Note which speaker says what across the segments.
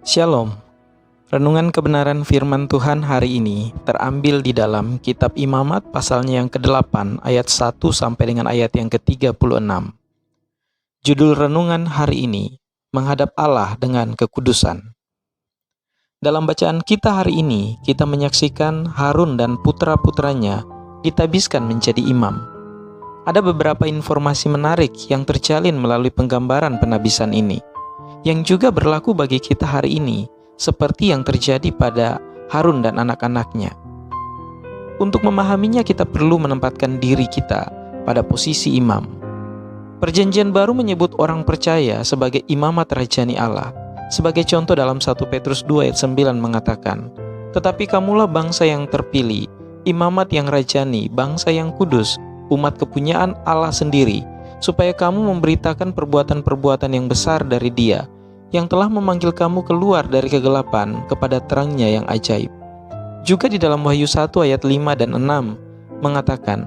Speaker 1: Shalom. Renungan kebenaran firman Tuhan hari ini terambil di dalam kitab Imamat pasalnya yang ke-8 ayat 1 sampai dengan ayat yang ke-36. Judul renungan hari ini, menghadap Allah dengan kekudusan. Dalam bacaan kita hari ini, kita menyaksikan Harun dan putra-putranya ditabiskan menjadi imam. Ada beberapa informasi menarik yang terjalin melalui penggambaran penabisan ini, yang juga berlaku bagi kita hari ini, seperti yang terjadi pada Harun dan anak-anaknya. Untuk memahaminya, kita perlu menempatkan diri kita pada posisi imam. Perjanjian Baru menyebut orang percaya sebagai imamat rajani Allah. Sebagai contoh dalam 1 Petrus 2 ayat 9 mengatakan, "Tetapi kamulah bangsa yang terpilih, imamat yang rajani, bangsa yang kudus, umat kepunyaan Allah sendiri, supaya kamu memberitakan perbuatan-perbuatan yang besar dari Dia, yang telah memanggil kamu keluar dari kegelapan kepada terangnya yang ajaib." Juga di dalam Wahyu 1 ayat 5 dan 6 mengatakan,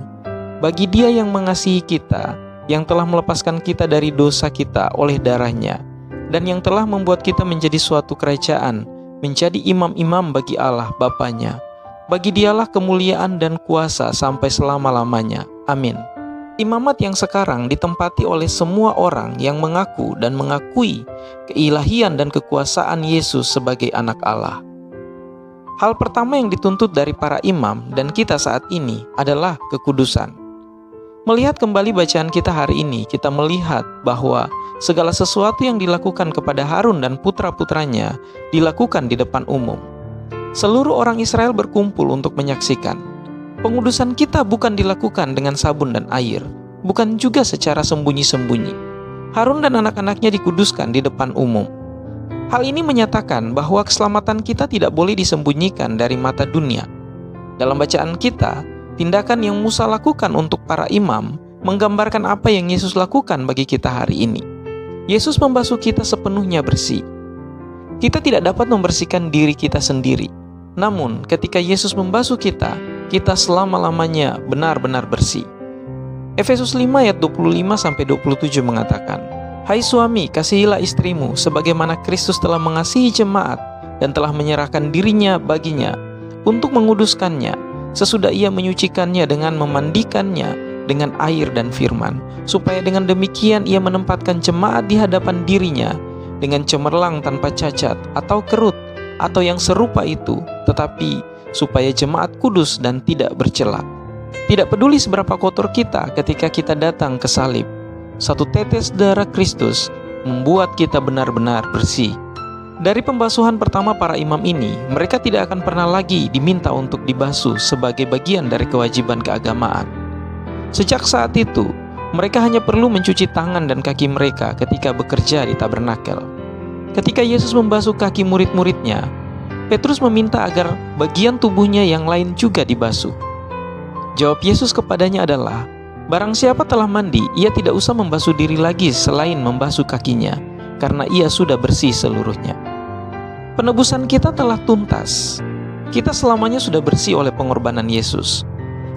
Speaker 1: "Bagi Dia yang mengasihi kita, yang telah melepaskan kita dari dosa kita oleh darahnya, dan yang telah membuat kita menjadi suatu kerajaan, menjadi imam-imam bagi Allah Bapanya. Bagi Dialah kemuliaan dan kuasa sampai selama-lamanya. Amin." Imamat yang sekarang ditempati oleh semua orang yang mengaku dan mengakui keilahian dan kekuasaan Yesus sebagai anak Allah. Hal pertama yang dituntut dari para imam dan kita saat ini adalah kekudusan. Melihat kembali bacaan kita hari ini, kita melihat bahwa segala sesuatu yang dilakukan kepada Harun dan putra-putranya dilakukan di depan umum. Seluruh orang Israel berkumpul untuk menyaksikan. Pengudusan kita bukan dilakukan dengan sabun dan air, bukan juga secara sembunyi-sembunyi. Harun dan anak-anaknya dikuduskan di depan umum. Hal ini menyatakan bahwa keselamatan kita tidak boleh disembunyikan dari mata dunia. Dalam bacaan kita, tindakan yang Musa lakukan untuk para imam menggambarkan apa yang Yesus lakukan bagi kita hari ini. Yesus membasuh kita sepenuhnya bersih. Kita tidak dapat membersihkan diri kita sendiri. Namun, ketika Yesus membasuh kita selama-lamanya benar-benar bersih. Efesus 5 ayat 25-27 mengatakan, "Hai suami, kasihilah istrimu sebagaimana Kristus telah mengasihi jemaat dan telah menyerahkan dirinya baginya untuk menguduskannya, sesudah ia menyucikannya dengan memandikannya dengan air dan firman, supaya dengan demikian ia menempatkan jemaat di hadapan dirinya dengan cemerlang tanpa cacat atau kerut atau yang serupa itu, tetapi supaya jemaat kudus dan tidak bercela. Tidak peduli seberapa kotor kita ketika kita datang ke salib, satu tetes darah Kristus membuat kita benar-benar bersih." Dari pembasuhan pertama para imam ini, mereka tidak akan pernah lagi diminta untuk dibasuh sebagai bagian dari kewajiban keagamaan. Sejak saat itu, mereka hanya perlu mencuci tangan dan kaki mereka ketika bekerja di tabernakel. Ketika Yesus membasuh kaki murid-muridnya, Petrus meminta agar bagian tubuhnya yang lain juga dibasuh. Jawab Yesus kepadanya adalah, "Barang siapa telah mandi, ia tidak usah membasuh diri lagi selain membasuh kakinya, karena ia sudah bersih seluruhnya." Penebusan kita telah tuntas. Kita selamanya sudah bersih oleh pengorbanan Yesus.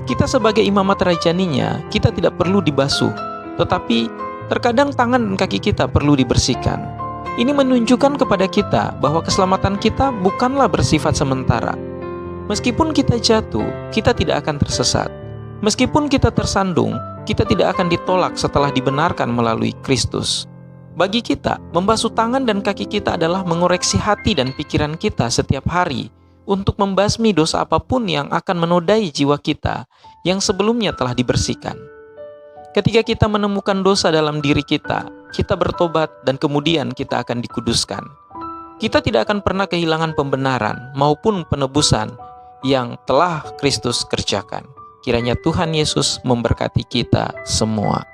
Speaker 1: Kita sebagai imamat rajaninya, kita tidak perlu dibasuh, tetapi terkadang tangan dan kaki kita perlu dibersihkan. Ini menunjukkan kepada kita bahwa keselamatan kita bukanlah bersifat sementara. Meskipun kita jatuh, kita tidak akan tersesat. Meskipun kita tersandung, kita tidak akan ditolak setelah dibenarkan melalui Kristus. Bagi kita, membasuh tangan dan kaki kita adalah mengoreksi hati dan pikiran kita setiap hari untuk membasmi dosa apapun yang akan menodai jiwa kita yang sebelumnya telah dibersihkan. Ketika kita menemukan dosa dalam diri kita bertobat dan kemudian kita akan dikuduskan. Kita tidak akan pernah kehilangan pembenaran maupun penebusan yang telah Kristus kerjakan. Kiranya Tuhan Yesus memberkati kita semua.